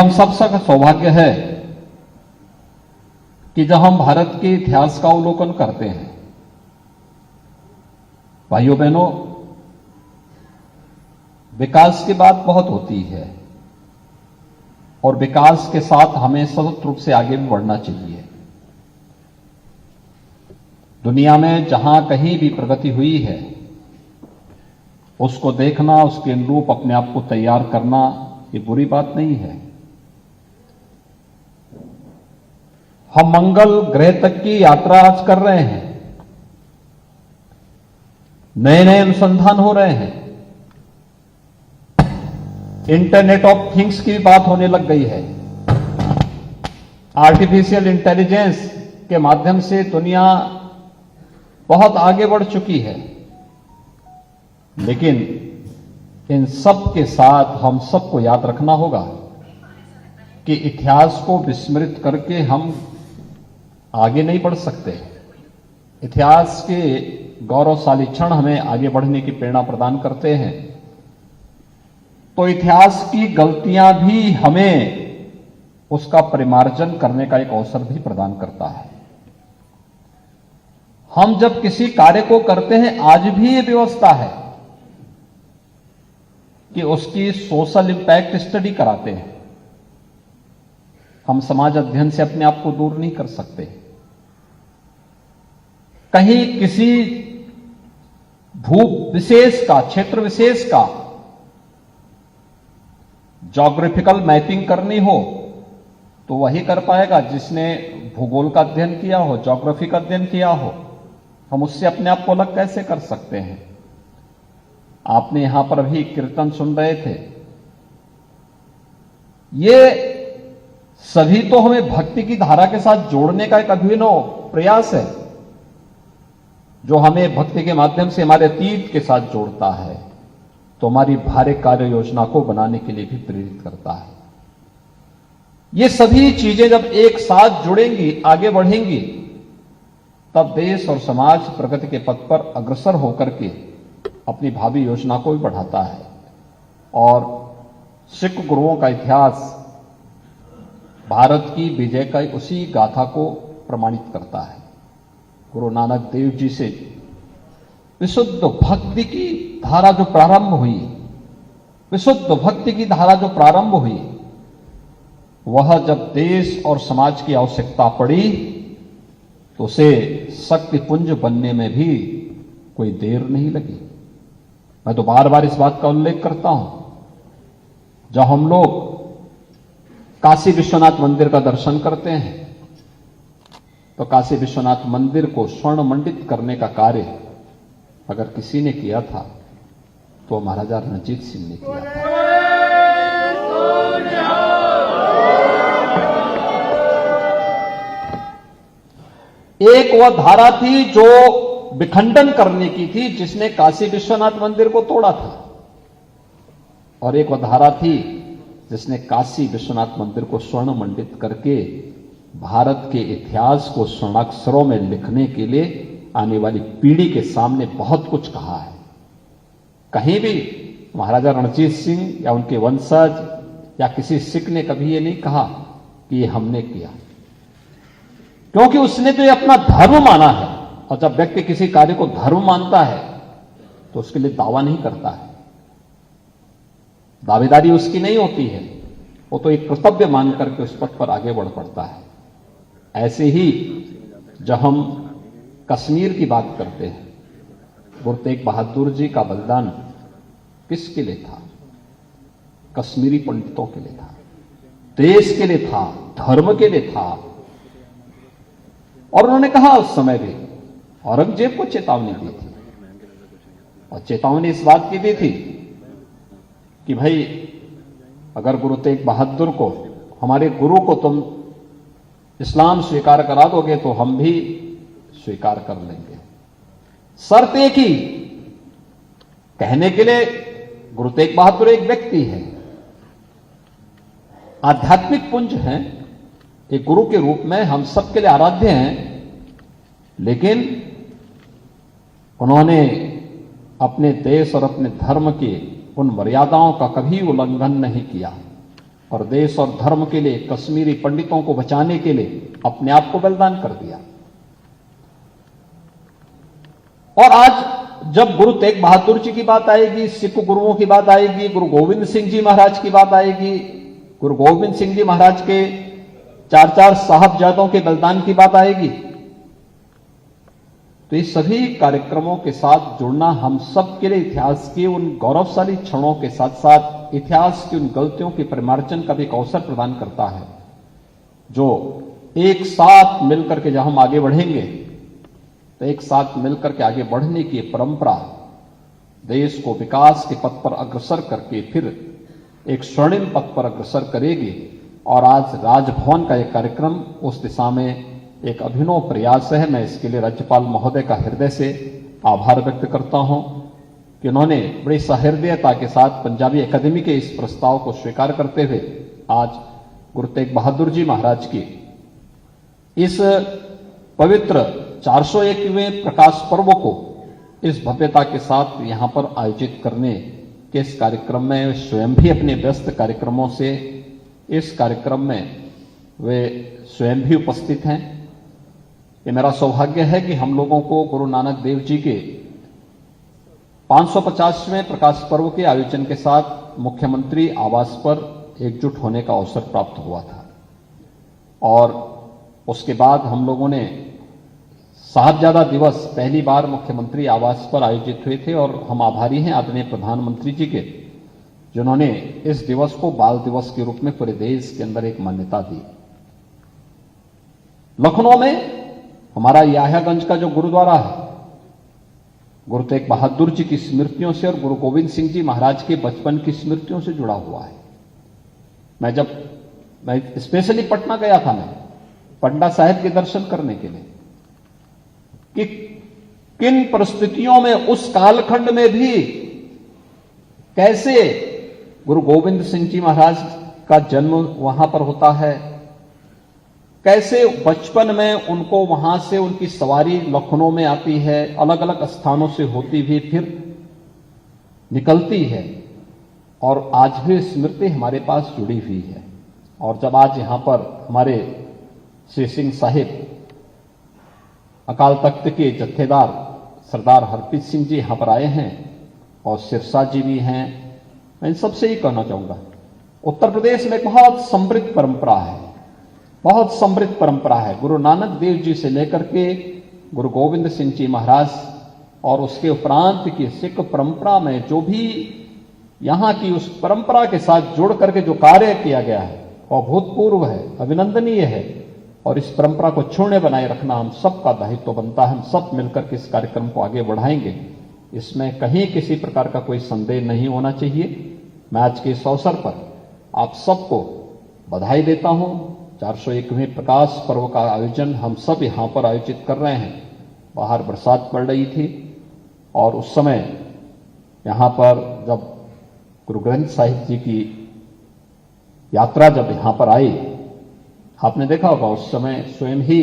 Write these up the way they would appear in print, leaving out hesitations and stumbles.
हम सबका सौभाग्य है कि जब हम भारत के इतिहास का अवलोकन करते हैं, भाइयों बहनों, विकास की बात बहुत होती है और विकास के साथ हमें सतत रूप से आगे भी बढ़ना चाहिए। दुनिया में जहां कहीं भी प्रगति हुई है, उसको देखना, उसके अनुरूप अपने आप को तैयार करना, ये बुरी बात नहीं है। हम मंगल ग्रह तक की यात्रा आज कर रहे हैं, नए नए अनुसंधान हो रहे हैं, इंटरनेट ऑफ थिंग्स की बात होने लग गई है। आर्टिफिशियल इंटेलिजेंस के माध्यम से दुनिया बहुत आगे बढ़ चुकी है, लेकिन इन सब के साथ हम सबको याद रखना होगा कि इतिहास को विस्मृत करके हम आगे नहीं बढ़ सकते। इतिहास के गौरवशाली क्षण हमें आगे बढ़ने की प्रेरणा प्रदान करते हैं, तो इतिहास की गलतियां भी हमें उसका परिमार्जन करने का एक अवसर भी प्रदान करता है। हम जब किसी कार्य को करते हैं, आज भी ये व्यवस्था है कि उसकी सोशल इंपैक्ट स्टडी कराते हैं। हम समाज अध्ययन से अपने आप को दूर नहीं कर सकते। कहीं किसी भू विशेष का, क्षेत्र विशेष का ज्योग्राफिकल मैपिंग करनी हो तो वही कर पाएगा जिसने भूगोल का अध्ययन किया हो, ज्योग्राफी का अध्ययन किया हो। हम उससे अपने आप को अलग कैसे कर सकते हैं? आपने यहां पर अभी कीर्तन सुन रहे थे, ये सभी तो हमें भक्ति की धारा के साथ जोड़ने का एक अभिनव प्रयास है, जो हमें भक्ति के माध्यम से हमारे अतीत के साथ जोड़ता है, तो हमारी भारी कार्य योजना को बनाने के लिए भी प्रेरित करता है। ये सभी चीजें जब एक साथ जुड़ेंगी, आगे बढ़ेंगी, तब देश और समाज प्रगति के पथ पर अग्रसर होकर के अपनी भावी योजना को भी बढ़ाता है। और सिख गुरुओं का इतिहास भारत की विजय का उसी गाथा को प्रमाणित करता है। गुरु नानक देव जी से विशुद्ध भक्ति की धारा जो प्रारंभ हुई, विशुद्ध भक्ति की धारा जो प्रारंभ हुई, वह जब देश और समाज की आवश्यकता पड़ी तो उसे शक्ति पुंज बनने में भी कोई देर नहीं लगी। मैं तो बार बार इस बात का उल्लेख करता हूं, जब हम लोग काशी विश्वनाथ मंदिर का दर्शन करते हैं तो काशी विश्वनाथ मंदिर को स्वर्ण मंडित करने का कार्य अगर किसी ने किया था तो महाराजा रणजीत सिंह ने किया था। एक वह धारा थी जो विखंडन करने की थी, जिसने काशी विश्वनाथ मंदिर को तोड़ा था, और एक वह धारा थी जिसने काशी विश्वनाथ मंदिर को स्वर्ण मंडित करके भारत के इतिहास को स्वर्णाक्षरों में लिखने के लिए आने वाली पीढ़ी के सामने बहुत कुछ कहा है। कहीं भी महाराजा रणजीत सिंह या उनके वंशज या किसी सिख ने कभी ये नहीं कहा कि ये हमने किया, क्योंकि उसने तो ये अपना धर्म माना है, और जब व्यक्ति किसी कार्य को धर्म मानता है तो उसके लिए दावा नहीं करता है, दावेदारी उसकी नहीं होती है, वो तो एक कर्तव्य मान करके उस पथ पर आगे बढ़ पड़ता है। ऐसे ही जब हम कश्मीर की बात करते हैं, गुरु तेग बहादुर जी का बलिदान किसके लिए था? कश्मीरी पंडितों के लिए था, देश के लिए था, धर्म के लिए था। और उन्होंने कहा उस समय भी, औरंगजेब को चेतावनी दी थी, और चेतावनी इस बात की दी थी कि भाई अगर गुरु तेग बहादुर को, हमारे गुरु को तुम इस्लाम स्वीकार करा दोगे तो हम भी स्वीकार कर लेंगे। शर्त एक ही, कहने के लिए गुरु तेग बहादुर एक व्यक्ति है, आध्यात्मिक पुंज हैं, एक गुरु के रूप में हम सबके लिए आराध्य हैं, लेकिन उन्होंने अपने देश और अपने धर्म की उन मर्यादाओं का कभी उल्लंघन नहीं किया, और देश और धर्म के लिए कश्मीरी पंडितों को बचाने के लिए अपने आप को बलिदान कर दिया। और आज जब गुरु तेग बहादुर जी की बात आएगी, सिख गुरुओं की बात आएगी, गुरु गोविंद सिंह जी महाराज की बात आएगी, गुरु गोविंद सिंह जी महाराज के 4 साहबजादों के बलिदान की बात आएगी, तो ये सभी कार्यक्रमों के साथ जुड़ना हम सब के लिए इतिहास के उन गौरवशाली क्षणों के साथ साथ इतिहास की उन गलतियों के परिमार्जन का भी एक अवसर प्रदान करता है, जो एक साथ मिलकर के जब हम आगे बढ़ेंगे तो एक साथ मिलकर के आगे बढ़ने की परंपरा देश को विकास के पथ पर अग्रसर करके फिर एक स्वर्णिम पथ पर अग्रसर करेगी। और आज राजभवन का एक कार्यक्रम उस दिशा में एक अभिनव प्रयास है। मैं इसके लिए राज्यपाल महोदय का हृदय से आभार व्यक्त करता हूं कि उन्होंने बड़ी सहृदयता के साथ पंजाबी अकादमी के इस प्रस्ताव को स्वीकार करते हुए आज गुरु तेग बहादुर जी महाराज की इस पवित्र 401वें प्रकाश पर्व को इस भव्यता के साथ यहां पर आयोजित करने के इस कार्यक्रम में स्वयं भी अपने व्यस्त कार्यक्रमों से इस कार्यक्रम में वे स्वयं भी उपस्थित हैं। ये मेरा सौभाग्य है कि हम लोगों को गुरु नानक देव जी के 550वें प्रकाश पर्व के आयोजन के साथ मुख्यमंत्री आवास पर एकजुट होने का अवसर प्राप्त हुआ था। और उसके बाद हम लोगों ने साहबजादा दिवस पहली बार मुख्यमंत्री आवास पर आयोजित हुए थे और हम आभारी हैं आदरणीय प्रधानमंत्री जी के, जिन्होंने इस दिवस को बाल दिवस के रूप में पूरे देश के अंदर एक मान्यता दी। लखनऊ में हमारा याह्यागंज का जो गुरुद्वारा है, गुरु तेग बहादुर जी की स्मृतियों से और गुरु गोविंद सिंह जी महाराज के बचपन की स्मृतियों से जुड़ा हुआ है। मैं स्पेशली पटना गया था, मैं पटना साहिब के दर्शन करने के लिए कि किन परिस्थितियों में उस कालखंड में भी कैसे गुरु गोविंद सिंह जी महाराज का जन्म वहां पर होता है, कैसे बचपन में उनको वहां से उनकी सवारी लखनऊ में आती है, अलग अलग स्थानों से होती हुई फिर निकलती है और आज भी स्मृति हमारे पास जुड़ी हुई है। और जब आज यहां पर हमारे श्री सिंह साहिब अकाल तख्त के जत्थेदार सरदार हरप्रीत सिंह जी यहां पर आए हैं और सिरसा जी भी हैं, मैं इन सबसे ही कहना चाहूंगा, उत्तर प्रदेश में बहुत समृद्ध परंपरा है, बहुत समृद्ध परंपरा है। गुरु नानक देव जी से लेकर के गुरु गोविंद सिंह जी महाराज और उसके उपरांत की सिख परंपरा में जो भी यहां की उस परंपरा के साथ जुड़ करके जो कार्य किया गया है वह अभूतपूर्व है, अभिनंदनीय है। और इस परंपरा को छूने बनाए रखना हम सबका दायित्व बनता है। हम सब मिलकर के इस कार्यक्रम को आगे बढ़ाएंगे, इसमें कहीं किसी प्रकार का कोई संदेह नहीं होना चाहिए। मैं आज के इस अवसर पर आप सबको बधाई देता हूं। 401वें प्रकाश पर्व का आयोजन हम सब यहां पर आयोजित कर रहे हैं। बाहर बरसात पड़ रही थी और उस समय यहां पर जब गुरु ग्रंथ साहिब जी की यात्रा जब यहां पर आई, आपने देखा होगा उस समय स्वयं ही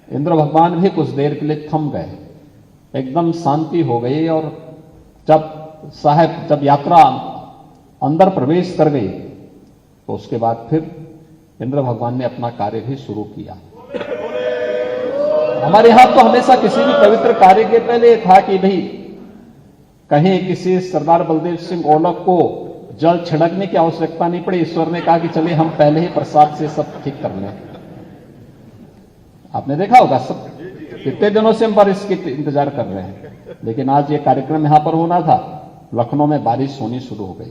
इंद्र भगवान भी कुछ देर के लिए थम गए, एकदम शांति हो गई। और जब यात्रा अंदर प्रवेश कर गई तो उसके बाद फिर इंद्र भगवान ने अपना कार्य भी शुरू किया। हमारे यहां तो हमेशा किसी भी पवित्र कार्य के पहले था कि भाई कहीं किसी सरदार बलदेव सिंह ओलख को जल छिड़कने की आवश्यकता नहीं पड़ी। ईश्वर ने कहा कि चलिए हम पहले ही प्रसाद से सब ठीक कर लें। आपने देखा होगा, सब कितने दिनों से हम बारिश के इंतजार कर रहे हैं, लेकिन आज ये कार्यक्रम यहां पर होना था। लखनऊ में बारिश होनी शुरू हो गई,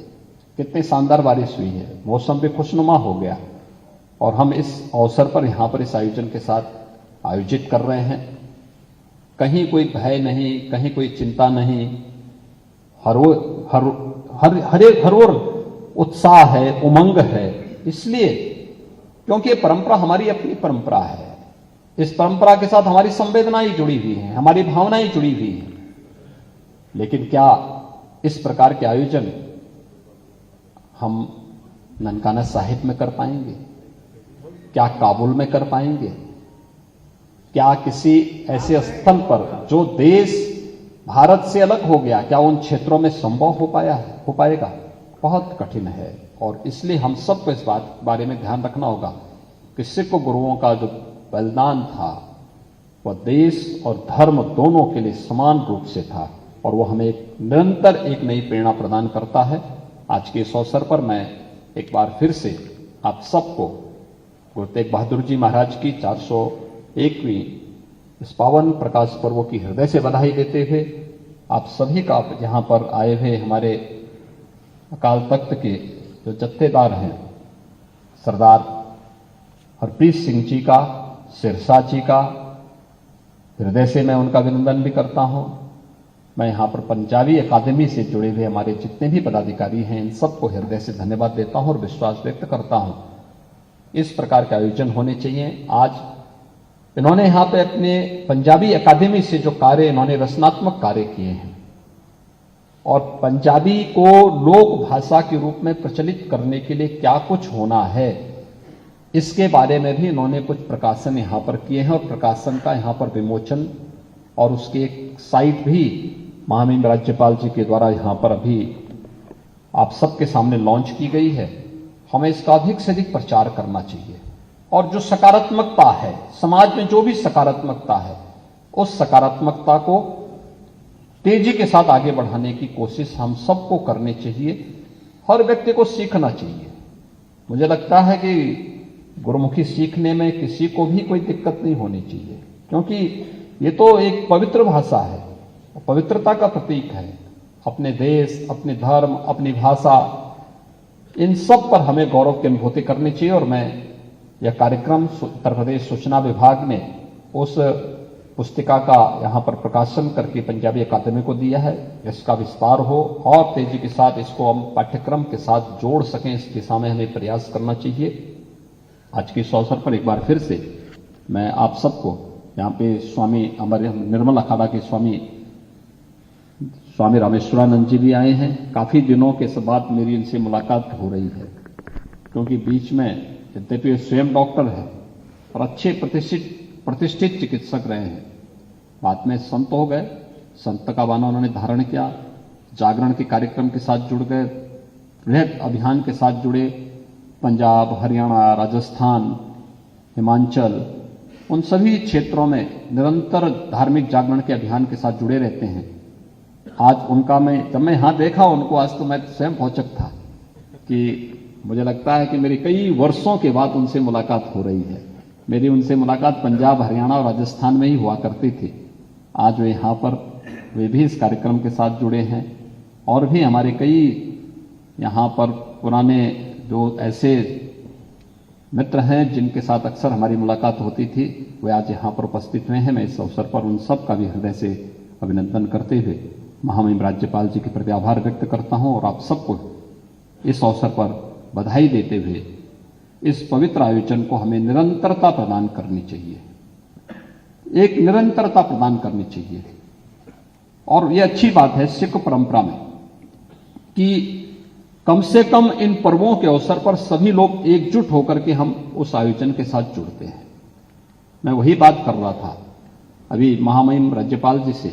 कितनी शानदार बारिश हुई है, मौसम भी खुशनुमा हो गया और हम इस अवसर पर यहां पर इस आयोजन के साथ आयोजित कर रहे हैं। कहीं कोई भय नहीं, कहीं कोई चिंता नहीं, हर ओर उत्साह है, उमंग है। इसलिए क्योंकि ये परंपरा हमारी अपनी परंपरा है, इस परंपरा के साथ हमारी संवेदनाएं जुड़ी हुई हैं, हमारी भावनाएं जुड़ी हुई हैं। लेकिन क्या इस प्रकार के आयोजन हम ननकाना साहिब में कर पाएंगे? क्या काबुल में कर पाएंगे? क्या किसी ऐसे स्थल पर जो देश भारत से अलग हो गया, क्या उन क्षेत्रों में संभव हो पाएगा? बहुत कठिन है, और इसलिए हम सबको इस बारे में ध्यान रखना होगा कि सिख गुरुओं का जो बलिदान था वह देश और धर्म दोनों के लिए समान रूप से था और वह हमें निरंतर एक नई प्रेरणा प्रदान करता है। आज के इस अवसर पर मैं एक बार फिर से आप सबको गुरु तेग बहादुर जी महाराज की 401वीं इस पावन प्रकाश पर्व की हृदय से बधाई देते हुए आप सभी का यहाँ पर आए हुए हमारे अकाल तख्त के जो जत्थेदार हैं सरदार हरप्रीत सिंह जी का, सिरसा जी का हृदय से मैं उनका अभिनंदन भी करता हूं। मैं यहाँ पर पंजाबी अकादमी से जुड़े हुए हमारे जितने भी पदाधिकारी हैं इन सबको हृदय से धन्यवाद देता हूं और विश्वास व्यक्त करता हूं इस प्रकार के आयोजन होने चाहिए। आज इन्होंने यहाँ पे अपने पंजाबी अकादमी से जो कार्य इन्होंने रचनात्मक कार्य किए हैं और पंजाबी को लोक भाषा के रूप में प्रचलित करने के लिए क्या कुछ होना है इसके बारे में भी इन्होंने कुछ प्रकाशन यहाँ पर किए हैं और प्रकाशन का यहाँ पर विमोचन और उसकी एक साइट भी महामहिम राज्यपाल जी के द्वारा यहाँ पर अभी आप सबके सामने लॉन्च की गई है। हमें इसका अधिक से अधिक प्रचार करना चाहिए और जो सकारात्मकता है समाज में, जो भी सकारात्मकता है उस सकारात्मकता को तेजी के साथ आगे बढ़ाने की कोशिश हम सबको करनी चाहिए। हर व्यक्ति को सीखना चाहिए। मुझे लगता है कि गुरुमुखी सीखने में किसी को भी कोई दिक्कत नहीं होनी चाहिए क्योंकि ये तो एक पवित्र भाषा है, पवित्रता का प्रतीक है। अपने देश, अपने धर्म, अपनी भाषा, इन सब पर हमें गौरव की अनुभूति करनी चाहिए और मैं यह कार्यक्रम उत्तर प्रदेश सूचना विभाग ने उस पुस्तिका का यहाँ पर प्रकाशन करके पंजाबी अकादमी को दिया है। इसका विस्तार हो और तेजी के साथ इसको हम पाठ्यक्रम के साथ जोड़ सकें, इस दिशा में हमें प्रयास करना चाहिए। आज के इस अवसर पर एक बार फिर से मैं आप सबको यहाँ पे स्वामी हमारे निर्मल अखाड़ा के स्वामी रामेश्वरानंद जी भी आए हैं। काफी दिनों के बाद मेरी इनसे मुलाकात हो रही है क्योंकि बीच में यद्यपि स्वयं डॉक्टर है और अच्छे प्रतिष्ठित चिकित्सक रहे हैं, बाद में संत हो गए। संत का बाना उन्होंने धारण किया, जागरण के कार्यक्रम के साथ जुड़ गए, वृहद अभियान के साथ जुड़े, पंजाब, हरियाणा, राजस्थान, हिमाचल, उन सभी क्षेत्रों में निरंतर धार्मिक जागरण के अभियान के साथ जुड़े रहते हैं। आज उनका जब मैं यहाँ देखा उनको, आज तो मैं स्वयं भौचक था कि मुझे लगता है कि मेरी कई वर्षों के बाद उनसे मुलाकात हो रही है। मेरी उनसे मुलाकात पंजाब, हरियाणा और राजस्थान में ही हुआ करती थी। आज वे यहाँ पर वे भी इस कार्यक्रम के साथ जुड़े हैं और भी हमारे कई यहाँ पर पुराने जो ऐसे मित्र हैं जिनके साथ अक्सर हमारी मुलाकात होती थी, वे आज यहाँ पर उपस्थित हुए हैं। मैं इस अवसर पर उन सब का भी हृदय से अभिनंदन करते हुए महामहिम राज्यपाल जी के प्रति आभार व्यक्त करता हूँ और आप सबको इस अवसर पर बधाई देते हुए इस पवित्र आयोजन को हमें निरंतरता प्रदान करनी चाहिए, एक निरंतरता प्रदान करनी चाहिए। और यह अच्छी बात है सिख परंपरा में कि कम से कम इन पर्वों के अवसर पर सभी लोग एकजुट होकर के हम उस आयोजन के साथ जुड़ते हैं। मैं वही बात कर रहा था अभी महामहिम राज्यपाल जी से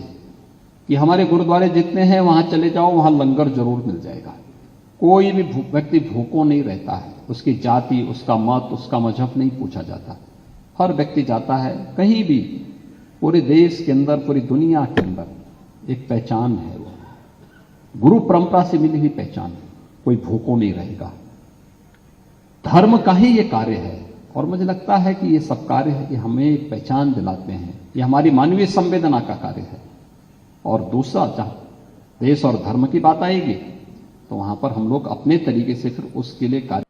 कि हमारे गुरुद्वारे जितने हैं वहां चले जाओ, वहां लंगर जरूर मिल जाएगा। कोई भी व्यक्ति भूखों नहीं रहता है, उसकी जाति, उसका मत, उसका मजहब नहीं पूछा जाता। हर व्यक्ति जाता है कहीं भी, पूरे देश के अंदर, पूरी दुनिया के अंदर एक पहचान है, वो गुरु परंपरा से मिली हुई पहचान है। कोई भूखों नहीं रहेगा। धर्म का ही ये कार्य है और मुझे लगता है कि ये सब कार्य है, ये हमें पहचान दिलाते हैं, ये हमारी मानवीय संवेदना का कार्य है। और दूसरा, जहां देश और धर्म की बात आएगी तो वहां पर हम लोग अपने तरीके से फिर उसके लिए कार्य